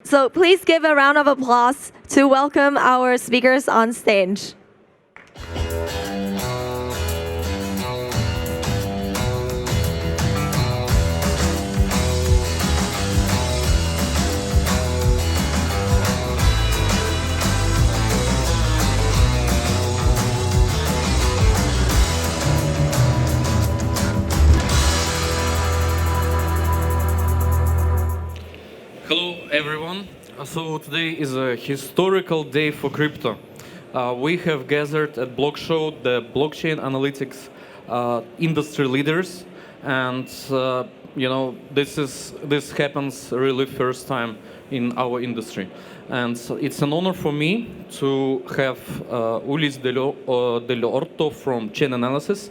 So please give a round of applause to welcome our speakers on stage. Hello, everyone. So today is a historical day for crypto. We have gathered at BlockShow the blockchain analytics industry leaders, and this happens really first time in our industry. And so it's an honor for me to have ULISSE DELL'ORTO from Chainalysis,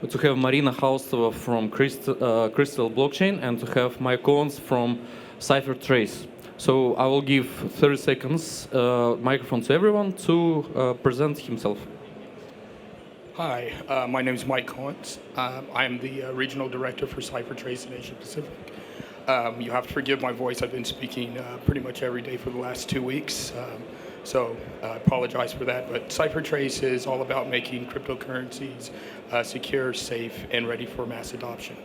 to have MARINA KHAUSTOVA from Crystal Blockchain, and to have Mike Owens from CipherTrace. So I will give 30 seconds microphone to everyone to present himself. Hi, my name is Mike Owens. I am the regional director for CipherTrace in Asia Pacific. You have to forgive my voice. I've been speaking pretty much every day for the last 2 weeks, so I apologize for that. But CipherTrace is all about making cryptocurrencies secure, safe, and ready for mass adoption.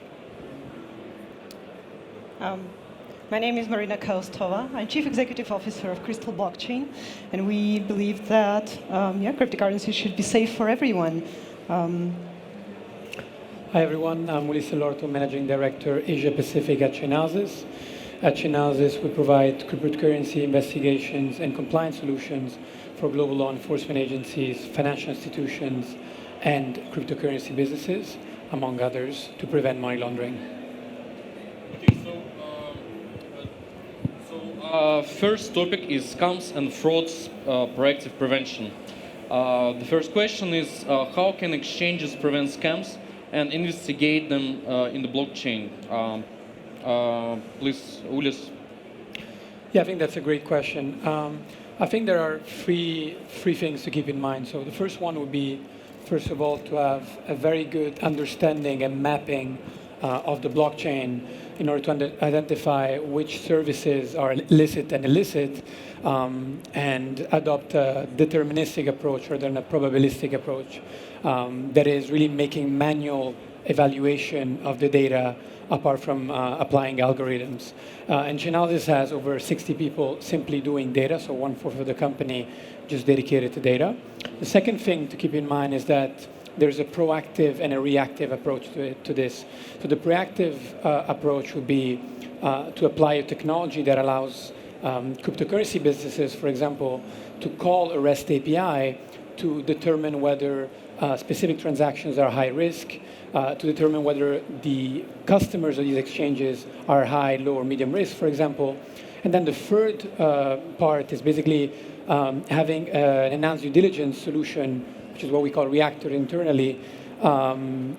My name is Marina KHAUSTOVA. I'm Chief Executive Officer of Crystal Blockchain, and we believe that cryptocurrency should be safe for everyone. Hi everyone, I'm ULISSE DELL'ORTO, Managing Director, Asia Pacific at Chainalysis. At Chainalysis, we provide cryptocurrency investigations and compliance solutions for global law enforcement agencies, financial institutions, and cryptocurrency businesses, among others, to prevent money laundering. First topic is scams and frauds proactive prevention. The first question is how can exchanges prevent scams and investigate them in the blockchain? Please, Ulis. Yeah, I think that's a great question. I think there are three things to keep in mind. So the first one would be, first of all, to have a very good understanding and mapping of the blockchain in order to identify which services are licit and illicit, and adopt a deterministic approach rather than a probabilistic approach that is really making manual evaluation of the data apart from applying algorithms. And Chainalysis has over 60 people simply doing data, so 1/4 of the company just dedicated to data. The second thing to keep in mind is that there's a proactive and a reactive approach to this. So the proactive approach would be to apply a technology that allows cryptocurrency businesses, for example, to call a REST API to determine whether specific transactions are high risk, to determine whether the customers of these exchanges are high, low, or medium risk, for example. And then the third part is basically having an enhanced due diligence solution, which is what we call Reactor internally,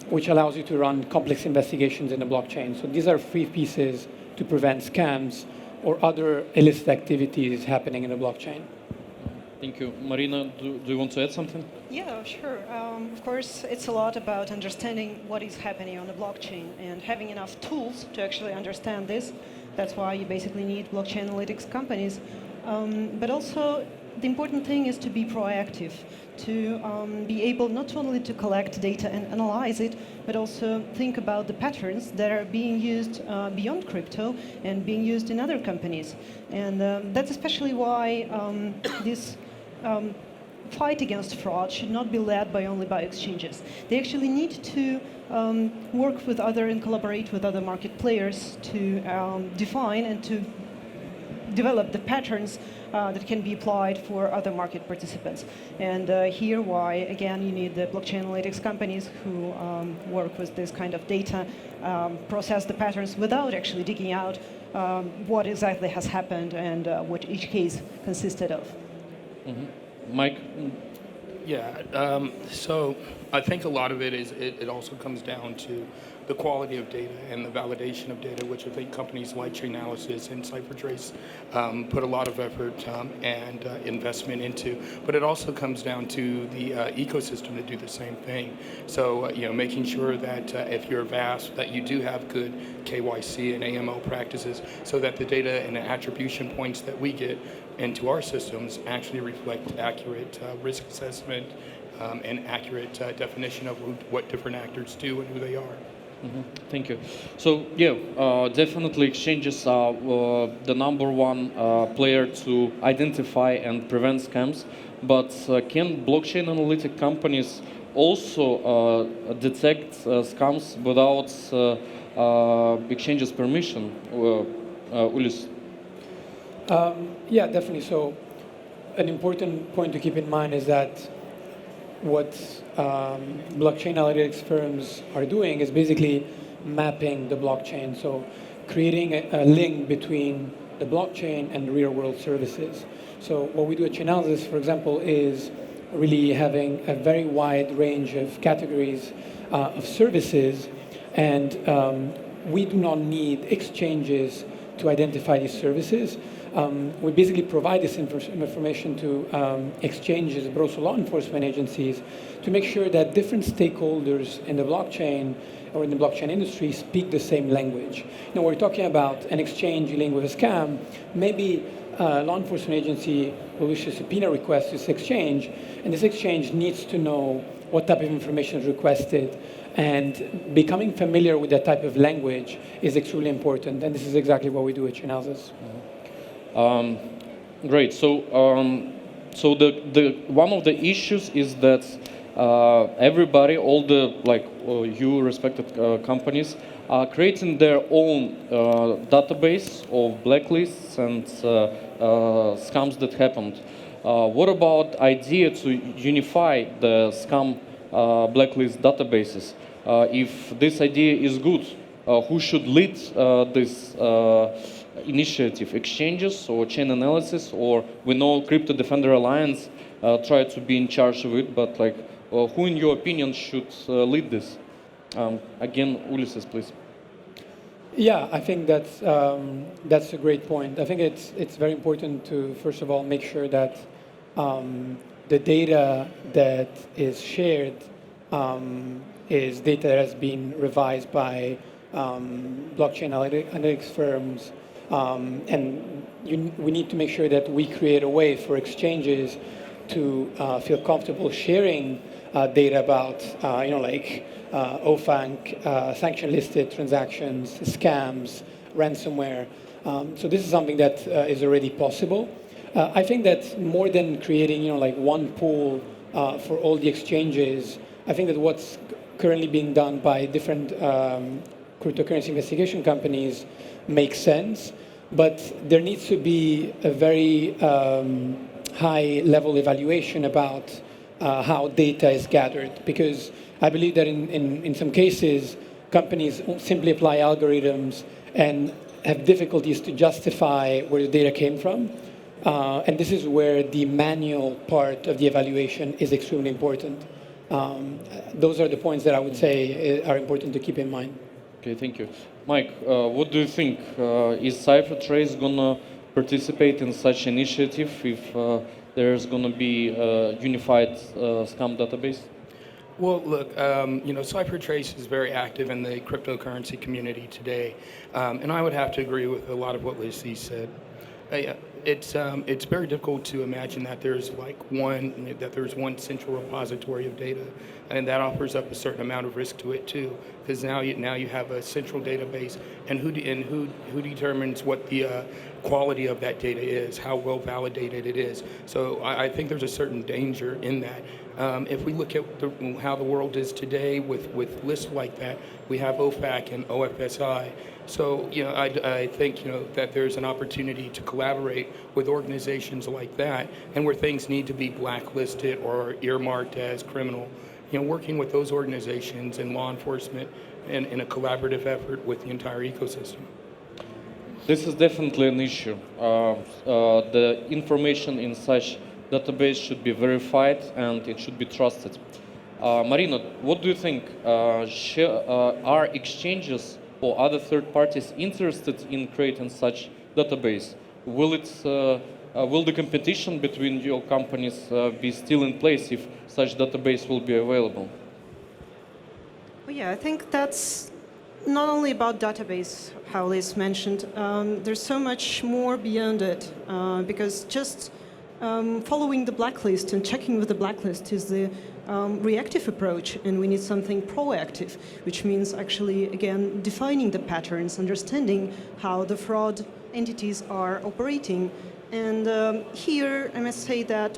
which allows you to run complex investigations in the blockchain. So these are 3 pieces to prevent scams or other illicit activities happening in the blockchain. Thank you. Marina, do you want to add something? Yeah, sure. Of course, it's a lot about understanding what is happening on the blockchain and having enough tools to actually understand this. That's why you basically need blockchain analytics companies. But also, the important thing is to be proactive, to be able not only to collect data and analyze it, but also think about the patterns that are being used beyond crypto and being used in other companies. And that's especially why this fight against fraud should not be led only by exchanges. They actually need to work with other and collaborate with other market players to define and to develop the patterns that can be applied for other market participants. And here why, again, you need the blockchain analytics companies who work with this kind of data, process the patterns without actually digging out what exactly has happened and what each case consisted of. Mm-hmm. Mike? Yeah, so I think a lot of it is, it also comes down to the quality of data and the validation of data, which I think companies like Chainalysis and CipherTrace put a lot of effort and investment into. But it also comes down to the ecosystem to do the same thing. So, making sure that if you're vast, that you do have good KYC and AML practices so that the data and the attribution points that we get into our systems actually reflect accurate risk assessment and accurate definition of what different actors do and who they are. Thank you. So yeah, definitely exchanges are the number one player to identify and prevent scams. But can blockchain analytic companies also detect scams without exchanges permission? Ulis? Yeah, definitely. So an important point to keep in mind is that what blockchain analytics firms are doing is basically mapping the blockchain. So creating a link between the blockchain and real-world services. So what we do at Chainalysis, for example, is really having a very wide range of categories of services, and we do not need exchanges to identify these services. We basically provide this information to exchanges, but also law enforcement agencies, to make sure that different stakeholders in the blockchain or in the blockchain industry speak the same language. Now, we're talking about an exchange dealing with a scam. Maybe a law enforcement agency will issue a subpoena request to this exchange, and this exchange needs to know what type of information is requested. And becoming familiar with that type of language is extremely important, and this is exactly what we do at Chainalysis. Great. So, so the one of the issues is that everybody, all the you respected companies, are creating their own database of blacklists and scams that happened. What about idea to unify the scam blacklist databases? If this idea is good, who should lead this initiative? Exchanges or Chainalysis, or we know Crypto Defender Alliance try to be in charge of it, but who in your opinion should lead this? Again, Ulysses, please. Yeah, I think that's a great point. I think it's very important to first of all make sure that the data that is shared is data that has been revised by blockchain analytics firms, and we need to make sure that we create a way for exchanges to feel comfortable sharing data about, OFAC, sanction-listed transactions, scams, ransomware. So this is something that is already possible. I think that more than creating, one pool for all the exchanges, I think that what's currently being done by different cryptocurrency investigation companies makes sense, but there needs to be a very high-level evaluation about how data is gathered, because I believe that in some cases, companies simply apply algorithms and have difficulties to justify where the data came from. And this is where the manual part of the evaluation is extremely important. Those are the points that I would say are important to keep in mind. Okay, thank you. Mike, what do you think? Is CipherTrace going to participate in such initiative if there's going to be a unified scam database? Well, look, CipherTrace is very active in the cryptocurrency community today, and I would have to agree with a lot of what ULISSE said. It's very difficult to imagine that there's one central repository of data, and that offers up a certain amount of risk to it too, because now you have a central database, and who determines what the quality of that data is, how well validated it is. So I think there's a certain danger in that. If we look at how the world is today with lists like that, we have OFAC and OFSI. So, I think, that there's an opportunity to collaborate with organizations like that, and where things need to be blacklisted or earmarked as criminal, working with those organizations and law enforcement in a collaborative effort with the entire ecosystem. This is definitely an issue. The information in such database should be verified and it should be trusted. Marina, what do you think? Are exchanges or other third parties interested in creating such database? Will the competition between your companies be still in place if such database will be available? Well, yeah, I think that's not only about database, how Liz mentioned. There's so much more beyond it, because just following the blacklist and checking with the blacklist is the reactive approach, and we need something proactive, which means actually, again, defining the patterns, understanding how the fraud entities are operating. And here, I must say that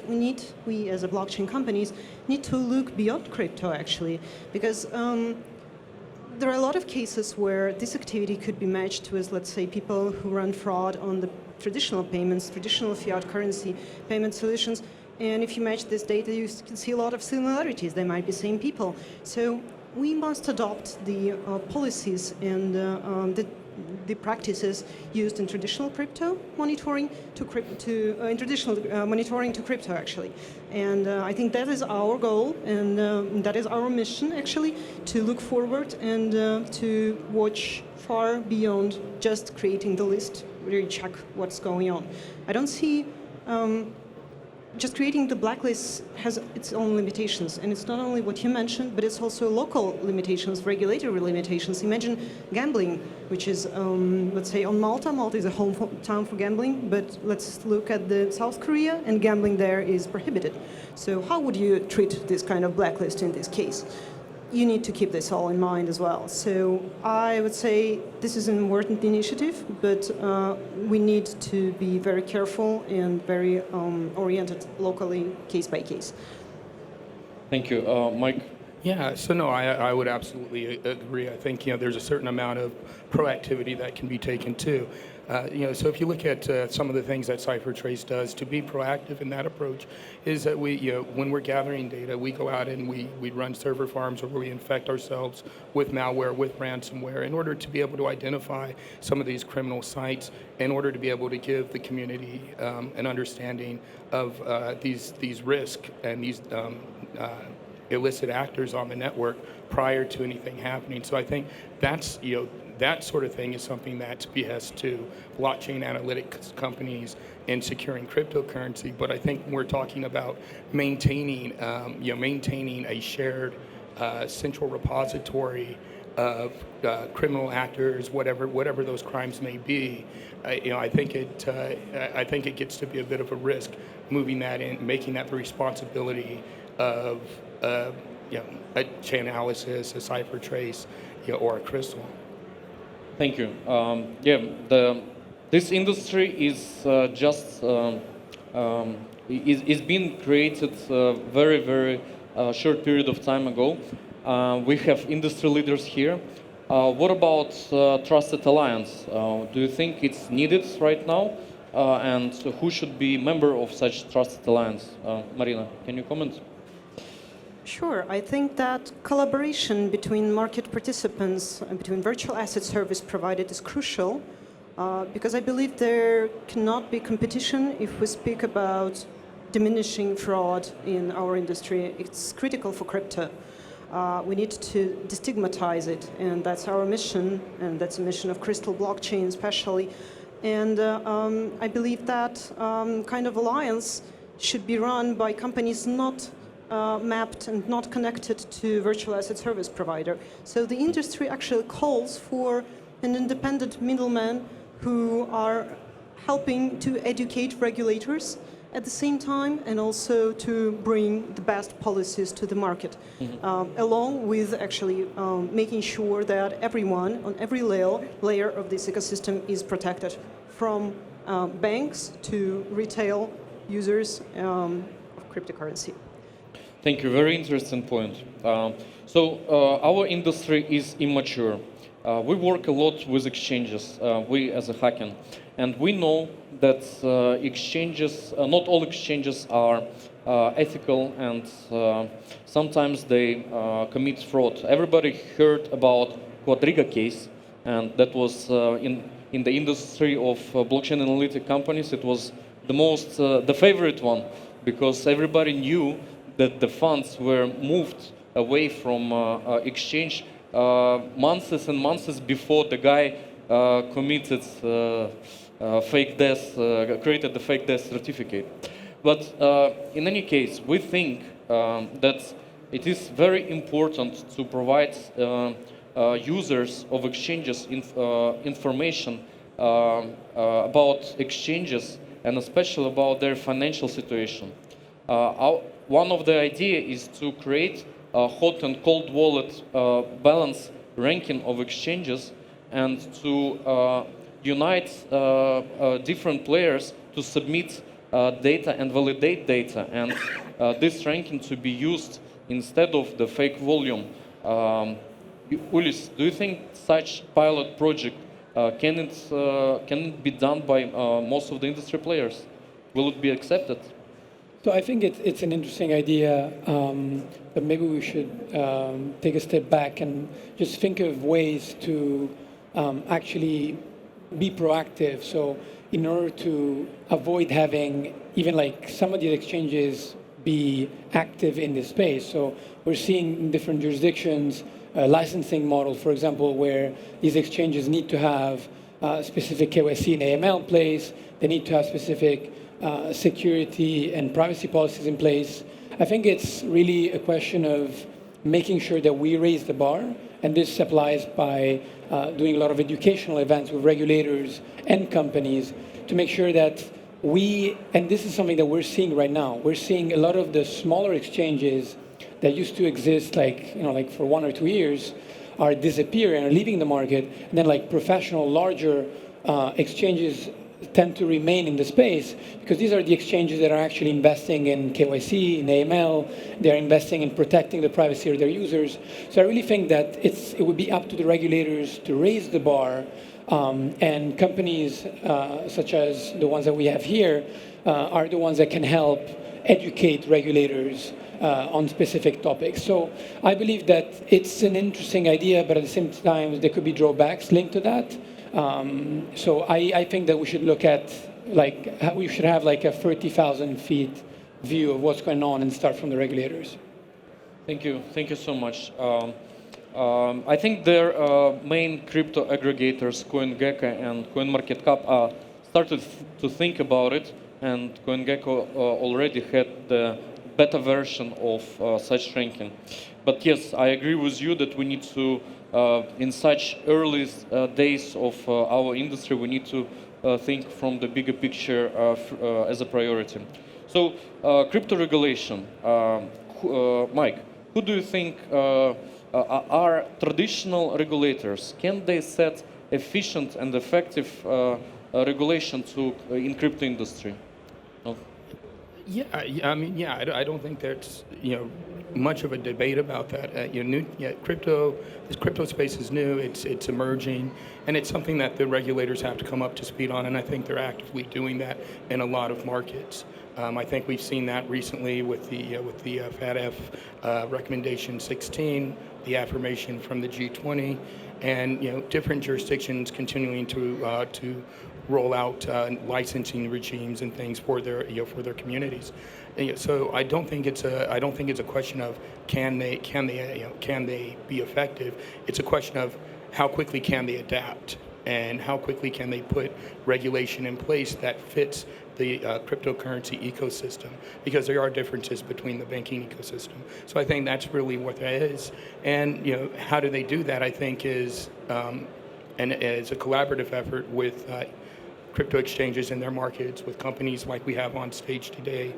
we as a blockchain companies need to look beyond crypto, actually, because there are a lot of cases where this activity could be matched with, let's say, people who run fraud on the traditional payments, traditional fiat currency payment solutions. And if you match this data, you can see a lot of similarities. They might be same people. So we must adopt the policies and the practices used in traditional crypto monitoring in traditional monitoring to crypto, actually. And I think that is our goal, and that is our mission, actually, to look forward and to watch far beyond just creating the list, really check what's going on. I don't see just creating the blacklist has its own limitations, and it's not only what you mentioned, but it's also local limitations, regulatory limitations. Imagine gambling, which is, let's say, on Malta. Malta is a hometown for gambling, but let's look at South Korea, and gambling there is prohibited. So how would you treat this kind of blacklist in this case? You need to keep this all in mind as well. So I would say this is an important initiative, but we need to be very careful and very oriented locally, case by case. Thank you. Mike? Yeah, so no, I would absolutely agree. I think, there's a certain amount of proactivity that can be taken too. So if you look at some of the things that CipherTrace does to be proactive in that approach is that when we're gathering data, we go out and we run server farms where we infect ourselves with malware, with ransomware, in order to be able to identify some of these criminal sites, in order to be able to give the community an understanding of these risks and these illicit actors on the network prior to anything happening. So I think that's, that sort of thing is something that's behest to blockchain analytics companies in securing cryptocurrency. But I think we're talking about maintaining a shared central repository of criminal actors, whatever those crimes may be. I think it gets to be a bit of a risk moving that in, making that the responsibility of a Chainalysis, a CipherTrace, or a Crystal. Thank you. This industry is is being created very, very short period of time ago. We have industry leaders here. What about Trusted Alliance? Do you think it's needed right now? And who should be member of such Trusted Alliance? Marina, can you comment? Sure. I think that collaboration between market participants and between virtual asset service providers is crucial because I believe there cannot be competition if we speak about diminishing fraud in our industry. It's critical for crypto. We need to destigmatize it, and that's our mission, and that's the mission of Crystal Blockchain especially. And I believe that kind of alliance should be run by companies not mapped and not connected to virtual asset service provider. So the industry actually calls for an independent middleman who are helping to educate regulators at the same time and also to bring the best policies to the market, along with actually making sure that everyone on every layer of this ecosystem is protected, from banks to retail users of cryptocurrency. Thank you. Very interesting point. Our industry is immature. We work a lot with exchanges, we as a Hacken, and we know that exchanges, not all exchanges are ethical, and sometimes they commit fraud. Everybody heard about Quadriga case, and that was in the industry of blockchain analytic companies. It was the favorite one, because everybody knew that the funds were moved away from exchange months and months before the guy committed fake death, created the fake death certificate. But in any case, we think that it is very important to provide users of exchanges information about exchanges and especially about their financial situation. One of the ideas is to create a hot and cold wallet balance ranking of exchanges and to unite different players to submit data and validate data, and this ranking to be used instead of the fake volume. Ulis, do you think such pilot project can it be done by most of the industry players? Will it be accepted? So I think it's an interesting idea, but maybe we should take a step back and just think of ways to actually be proactive. So in order to avoid having even like some of these exchanges be active in this space. So we're seeing in different jurisdictions licensing model, for example, where these exchanges need to have specific KYC and AML in place. They need to have specific security and privacy policies in place. I think it's really a question of making sure that we raise the bar, and this applies by doing a lot of educational events with regulators and companies to make sure that and this is something that we're seeing right now. We're seeing a lot of the smaller exchanges that used to exist like for 1 or 2 years are disappearing or leaving the market, and then like professional larger exchanges tend to remain in the space because these are the exchanges that are actually investing in KYC, in AML, they're investing in protecting the privacy of their users. So I really think that it would be up to the regulators to raise the bar, and companies such as the ones that we have here are the ones that can help educate regulators on specific topics. So I believe that it's an interesting idea, but at the same time, there could be drawbacks linked to that. So I think that we should look at, we should have like a 30,000 feet view of what's going on and start from the regulators. Thank you so much. I think their main crypto aggregators, CoinGecko and CoinMarketCap, started to think about it, and CoinGecko already had the beta version of such ranking. But yes, I agree with you that we need to, in such early days of our industry, we need to think from the bigger picture as a priority. So, crypto regulation. Mike, who do you think are traditional regulators? Can they set efficient and effective regulation in crypto industry? No? Yeah, I don't think there's much of a debate about that. This crypto space is new. It's emerging, and it's something that the regulators have to come up to speed on. And I think they're actively doing that in a lot of markets. I think we've seen that recently with the FATF recommendation 16, the affirmation from the G20, and different jurisdictions continuing to roll out licensing regimes and things for their communities. So I don't think it's a question of can they be effective. It's a question of how quickly can they adapt and how quickly can they put regulation in place that fits the cryptocurrency ecosystem, because there are differences between the banking ecosystem. So I think that's really what that is. And how do they do that? I think is and it's a collaborative effort with crypto exchanges in their markets, with companies like we have on stage today,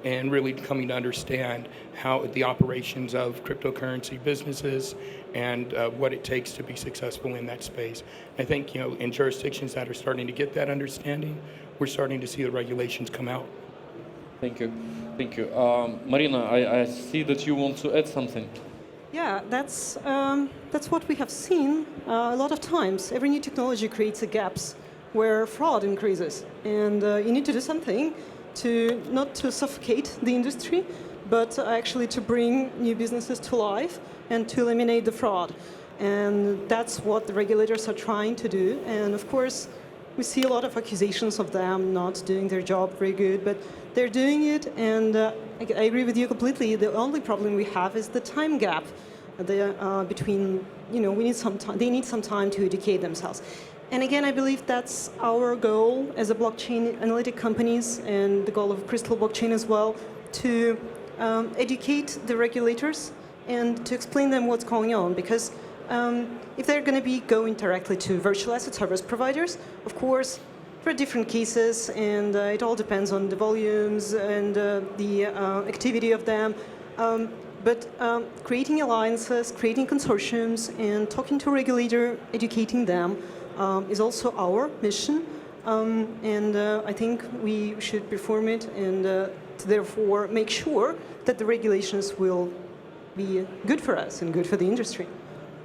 and really coming to understand how the operations of cryptocurrency businesses and what it takes to be successful in that space. I think in jurisdictions that are starting to get that understanding, we're starting to see the regulations come out. Thank you. Marina, I see that you want to add something. Yeah, that's what we have seen a lot of times. Every new technology creates gaps where fraud increases, and you need to do something to not to suffocate the industry, but actually to bring new businesses to life and to eliminate the fraud. And that's what the regulators are trying to do. And of course, we see a lot of accusations of them not doing their job very good, but they're doing it, and I agree with you completely. The only problem we have is the time gap between, we need some time, they need some time to educate themselves. And again, I believe that's our goal as a blockchain analytic companies, and the goal of Crystal Blockchain as well, to educate the regulators and to explain them what's going on. Because if they're going to be going directly to virtual asset service providers, of course, there are different cases, and it all depends on the volumes and the activity of them. But creating alliances, creating consortiums, and talking to a regulator, educating them is also our mission. And I think we should perform it and to therefore make sure that the regulations will be good for us and good for the industry.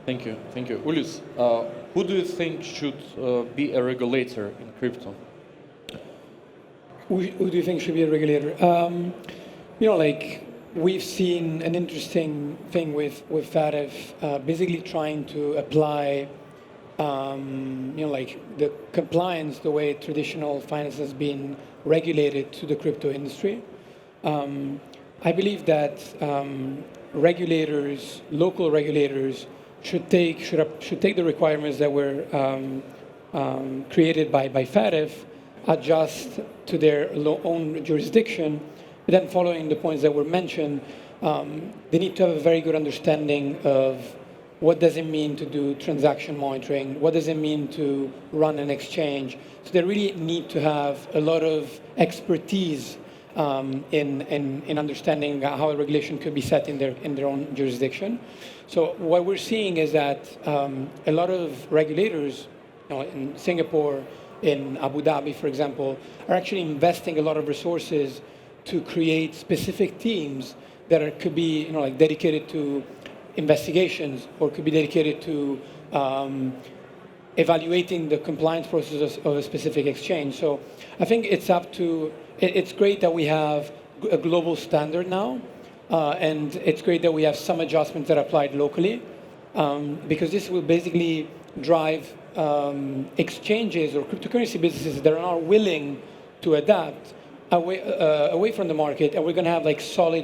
Thank you. Thank you. Ulis, who do you think should be a regulator in crypto? Who do you think should be a regulator? We've seen an interesting thing with FATF, basically trying to apply, the compliance, the way traditional finance has been regulated to the crypto industry. I believe that regulators, local regulators, should take the requirements that were created by FATF, adjust to their own jurisdiction. But then, following the points that were mentioned, they need to have a very good understanding of what does it mean to do transaction monitoring, what does it mean to run an exchange. So they really need to have a lot of expertise in understanding how a regulation could be set in their own jurisdiction. So what we're seeing is that a lot of regulators, in Singapore, in Abu Dhabi, for example, are actually investing a lot of resources to create specific teams that could be, dedicated to investigations, or could be dedicated to evaluating the compliance process of a specific exchange. So I think it's great that we have a global standard now, and it's great that we have some adjustments that are applied locally, because this will basically drive exchanges or cryptocurrency businesses that are not willing to adapt away from the market, and we're going to have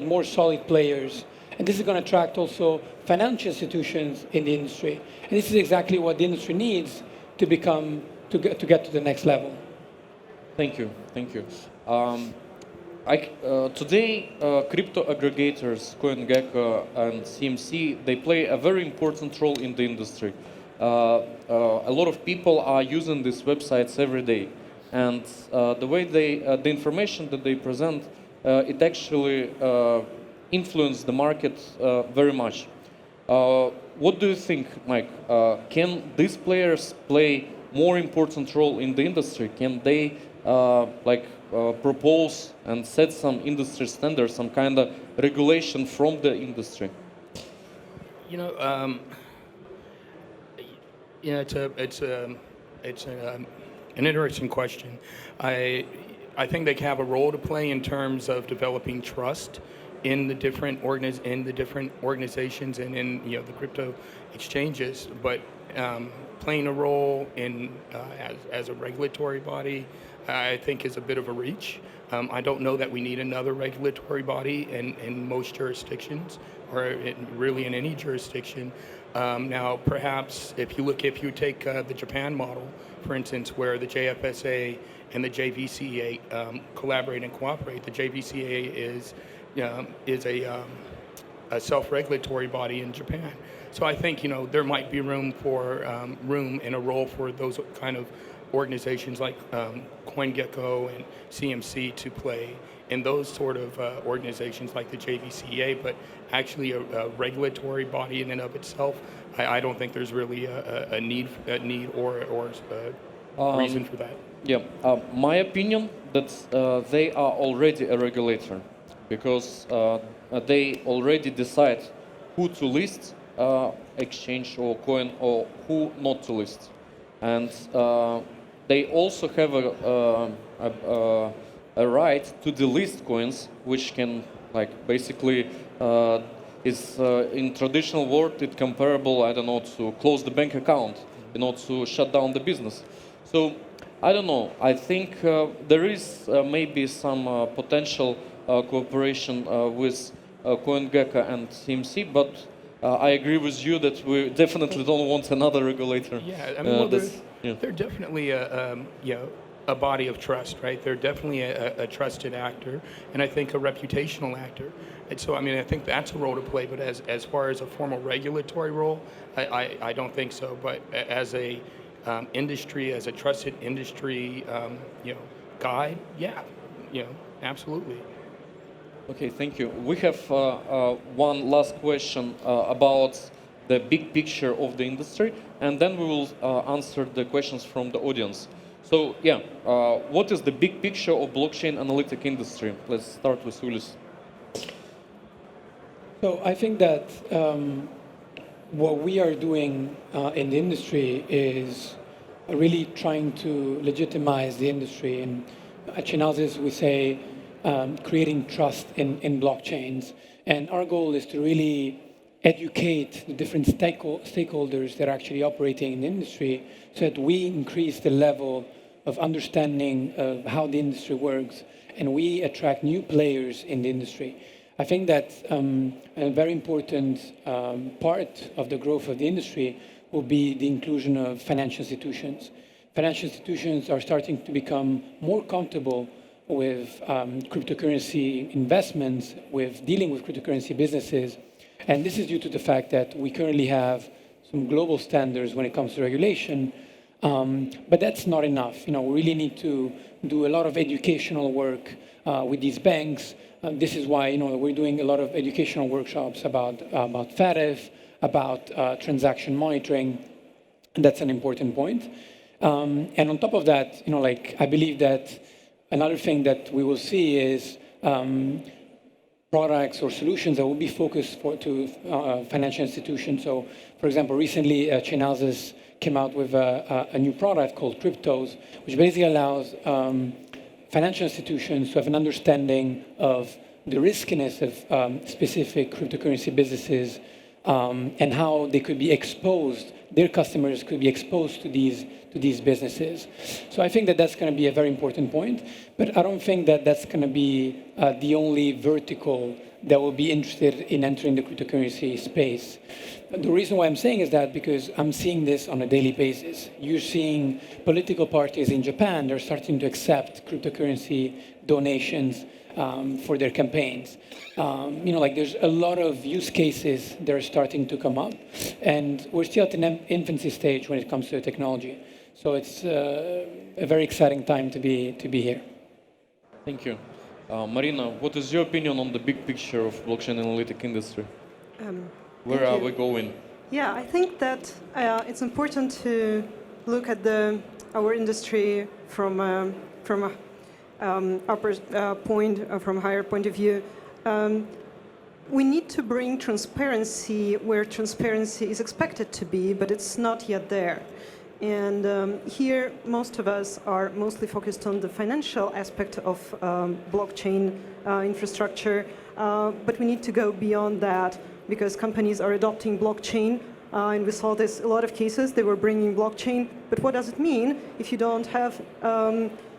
more solid players. And this is going to attract also financial institutions in the industry. And this is exactly what the industry needs to get to the next level. Thank you. Thank you. Today, crypto aggregators, CoinGecko and CMC, they play a very important role in the industry. A lot of people are using these websites every day. And the way the information that they present, it actually influence the market very much. What do you think, Mike? Can these players play more important role in the industry? Can they propose and set some industry standards, some kind of regulation from the industry? It's an interesting question. I think they have a role to play in terms of developing trust in the different organizations and in the crypto exchanges, but playing a role in as a regulatory body, I think is a bit of a reach. I don't know that we need another regulatory body in most jurisdictions, or really in any jurisdiction. Now, perhaps if you take the Japan model, for instance, where the JFSA and the JVCA collaborate and cooperate, the JVCA is a self-regulatory body in Japan. So I think there might be room and a role for those kind of organizations like CoinGecko and CMC to play in those sort of organizations like the JVCA, but actually a regulatory body in and of itself, I don't think there's really a need or a reason for that. Yeah, my opinion that they are already a regulator, because they already decide who to list exchange or coin, or who not to list, and they also have a right to delist coins, which can basically is in traditional word it comparable, I don't know, to close the bank account, to shut down the business. So I don't know. I think there is maybe some potential cooperation with CoinGecko and CMC, but I agree with you that we definitely don't want another regulator. Yeah, I mean, well, yeah. they're definitely a body of trust, right? They're definitely a trusted actor, and I think a reputational actor. And so, I mean, I think that's a role to play. But as far as a formal regulatory role, I don't think so. But as a industry, as a trusted industry, guide, yeah, absolutely. Okay, thank you. We have one last question about the big picture of the industry, and then we will answer the questions from the audience. So, yeah, what is the big picture of blockchain analytic industry? Let's start with ULISSE. So I think that what we are doing in the industry is really trying to legitimize the industry. And at Chainalysis, we say creating trust in blockchains. And our goal is to really educate the different stakeholders that are actually operating in the industry so that we increase the level of understanding of how the industry works and we attract new players in the industry. I think that a very important part of the growth of the industry will be the inclusion of financial institutions. Financial institutions are starting to become more comfortable with cryptocurrency investments, with dealing with cryptocurrency businesses. And this is due to the fact that we currently have some global standards when it comes to regulation, but that's not enough. We really need to do a lot of educational work with these banks. This is why we're doing a lot of educational workshops about FATF, about transaction monitoring. And that's an important point. And on top of that, I believe that another thing that we will see is products or solutions that will be focused to financial institutions. So, for example, recently Chainalysis came out with a new product called Cryptos, which basically allows financial institutions to have an understanding of the riskiness of specific cryptocurrency businesses and how they could be exposed, their customers could be exposed to these businesses. So I think that that's going to be a very important point, but I don't think that that's going to be the only vertical that will be interested in entering the cryptocurrency space. The reason why I'm saying is that because I'm seeing this on a daily basis. You're seeing political parties in Japan, they're starting to accept cryptocurrency donations for their campaigns. There's a lot of use cases that are starting to come up, and we're still at an infancy stage when it comes to the technology. So it's a very exciting time to be here. Thank you. Marina, what is your opinion on the big picture of blockchain analytic industry? Where are we going? Yeah, I think that it's important to look at our industry from a higher point of view. We need to bring transparency where transparency is expected to be, but it's not yet there. And here, most of us are mostly focused on the financial aspect of blockchain infrastructure, but we need to go beyond that because companies are adopting blockchain. And we saw this a lot of cases. They were bringing blockchain, but what does it mean if you don't have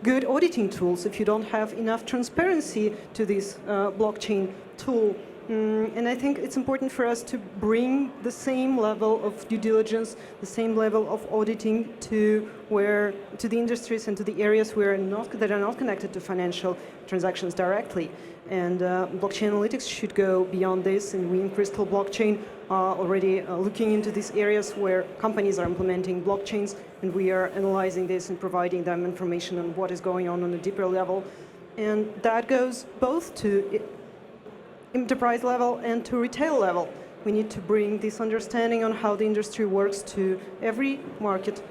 good auditing tools, if you don't have enough transparency to this blockchain tool? And I think it's important for us to bring the same level of due diligence, the same level of auditing to the industries and to the areas that are not connected to financial transactions directly. And blockchain analytics should go beyond this, and we in Crystal Blockchain are already looking into these areas where companies are implementing blockchains, and we are analyzing this and providing them information on what is going on a deeper level. And that goes both to enterprise level and to retail level. We need to bring this understanding on how the industry works to every market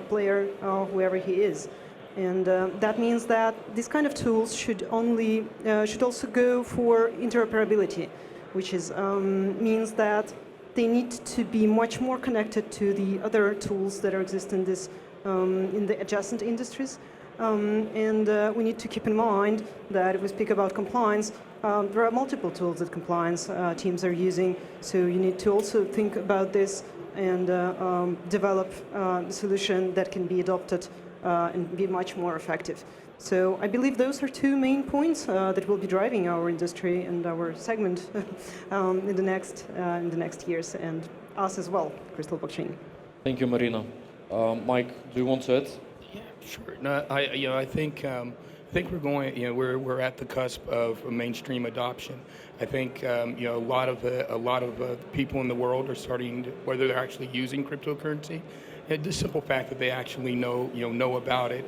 player, whoever he is. And that means that these kind of tools should also go for interoperability, which means that they need to be much more connected to the other tools that exist in the adjacent industries. And we need to keep in mind that if we speak about compliance, there are multiple tools that compliance teams are using. So you need to also think about this and develop a solution that can be adopted and be much more effective. So I believe those are two main points that will be driving our industry and our segment in the next years, and us as well, Crystal Blockchain. Thank you, Marina. Mike, do you want to add? Yeah, sure. No, I think we're going. We're at the cusp of mainstream adoption. I think a lot of people in the world are starting to, whether they're actually using cryptocurrency, the simple fact that they actually know about it,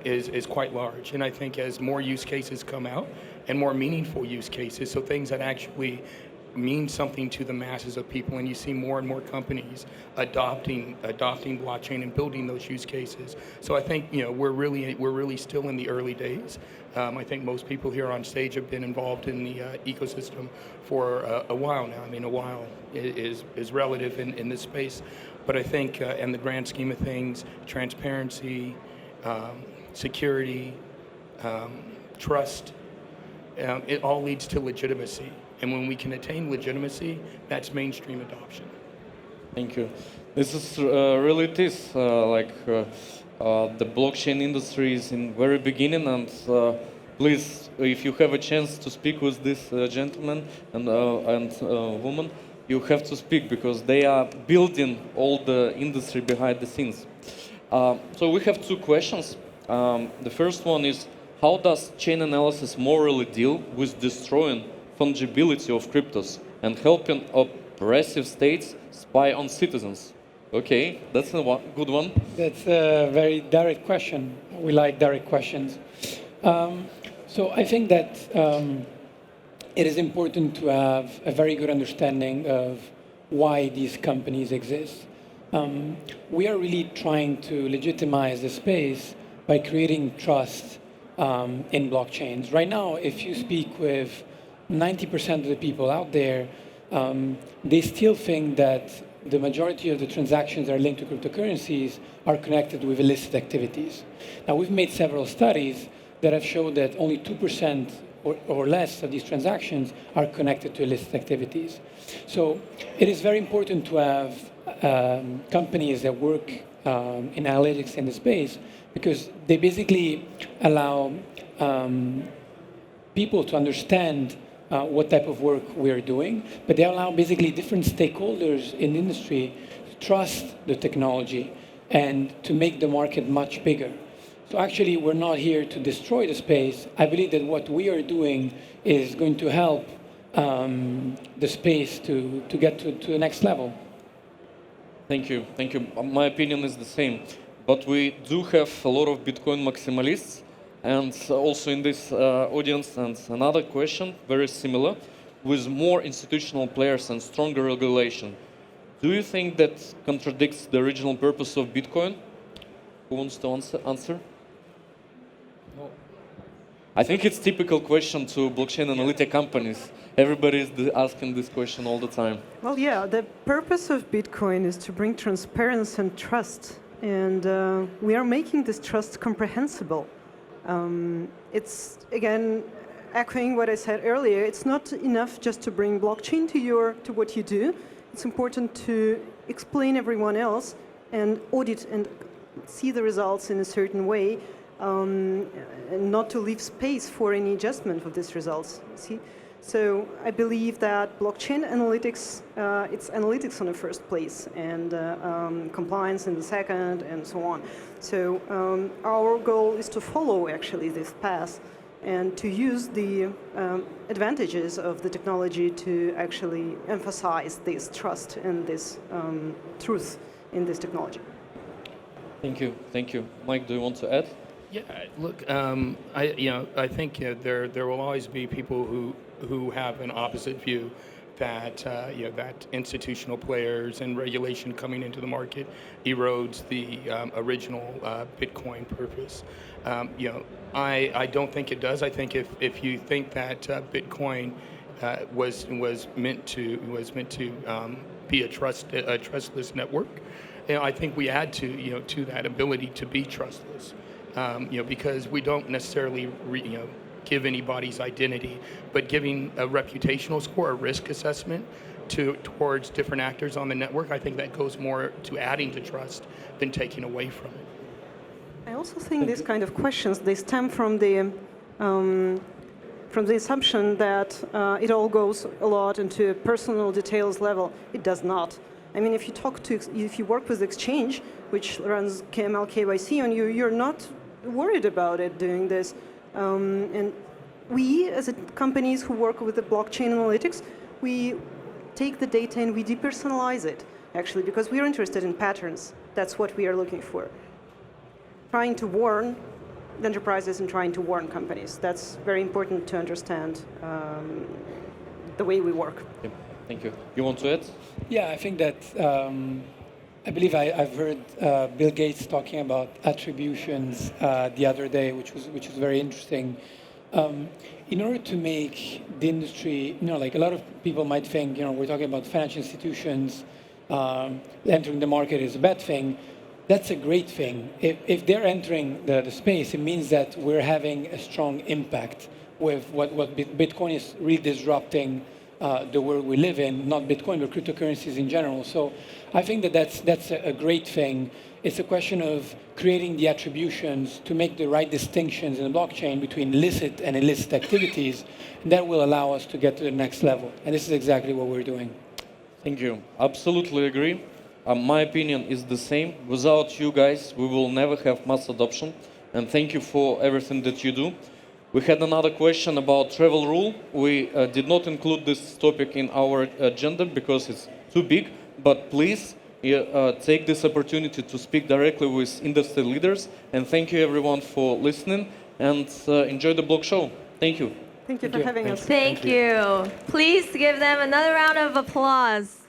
is quite large. And I think as more use cases come out and more meaningful use cases, so things that actually mean something to the masses of people, and you see more and more companies adopting blockchain and building those use cases. So I think we're really still in the early days. I think most people here on stage have been involved in the ecosystem for a while now. I mean, a while is relative in this space, but I think in the grand scheme of things, transparency, security, trust, it all leads to legitimacy. And when we can attain legitimacy, that's mainstream adoption. Thank you. This is really it is the blockchain industry is in very beginning, and please, if you have a chance to speak with this gentleman and woman, you have to speak because they are building all the industry behind the scenes. So we have two questions. The first one is, how does Chainalysis morally deal with destroying fungibility of cryptos and helping oppressive states spy on citizens? Okay, that's a good one. That's a very direct question. We like direct questions. So I think that it is important to have a very good understanding of why these companies exist. We are really trying to legitimize the space by creating trust in blockchains. Right now, if you speak with 90% of the people out there, they still think that the majority of the transactions that are linked to cryptocurrencies are connected with illicit activities. Now, we've made several studies that have shown that only 2% or less of these transactions are connected to illicit activities. So it is very important to have companies that work in analytics in the space, because they basically allow people to understand what type of work we are doing, but they allow basically different stakeholders in the industry to trust the technology and to make the market much bigger. So actually, we're not here to destroy the space. I believe that what we are doing is going to help the space to get to the next level. Thank you. Thank you. My opinion is the same. But we do have a lot of Bitcoin maximalists, and also in this audience. And another question, very similar, with more institutional players and stronger regulation. Do you think that contradicts the original purpose of Bitcoin? Who wants to answer? No. I think it's typical question to blockchain analytic companies. Everybody is asking this question all the time. Well, yeah, the purpose of Bitcoin is to bring transparency and trust. And we are making this trust comprehensible. It's, again, echoing what I said earlier, it's not enough just to bring blockchain to what you do. It's important to explain everyone else and audit and see the results in a certain way, and not to leave space for any adjustment of these results. See? So I believe that blockchain analytics, it's analytics on the first place, and compliance in the second, and so on. So our goal is to follow actually this path and to use the advantages of the technology to actually emphasize this trust and this truth in this technology. Thank you. Thank you. Mike, do you want to add? Yeah, look, I think there will always be people who have an opposite view that that institutional players and regulation coming into the market erodes the original Bitcoin purpose. I don't think it does. I think if you think that Bitcoin was meant to be a trustless network, I think we add to that ability to be trustless. Because we don't necessarily give anybody's identity, but giving a reputational score, a risk assessment towards different actors on the network, I think that goes more to adding to trust than taking away from it. also think these kind of questions, they stem from the assumption that it all goes a lot into personal details level. It does not. I mean, if you work with Exchange, which runs KML KYC on you, you're not worried about it doing this. And we, as companies who work with the blockchain analytics, we take the data and we depersonalize it, actually, because we are interested in patterns. That's what we are looking for. Trying to warn the enterprises and trying to warn companies. That's very important to understand the way we work. Yeah. Thank you. You want to add? Yeah, I think that I believe I've heard Bill Gates talking about attributions the other day, which was very interesting. In order to make the industry, like a lot of people might think, we're talking about financial institutions entering the market is a bad thing. That's a great thing. If they're entering the space, it means that we're having a strong impact with what Bitcoin is really disrupting the world we live in, not Bitcoin, but cryptocurrencies in general. So I think that that's a great thing. It's a question of creating the attributions to make the right distinctions in the blockchain between licit and illicit activities, and that will allow us to get to the next level. And this is exactly what we're doing. Thank you. Absolutely agree. My opinion is the same. Without you guys, we will never have mass adoption. And thank you for everything that you do. We had another question about travel rule. We did not include this topic in our agenda because it's too big, but please take this opportunity to speak directly with industry leaders. And thank you everyone for listening, and enjoy the BlockShow. Thank you. Thank you for having us. Thank you. Please give them another round of applause.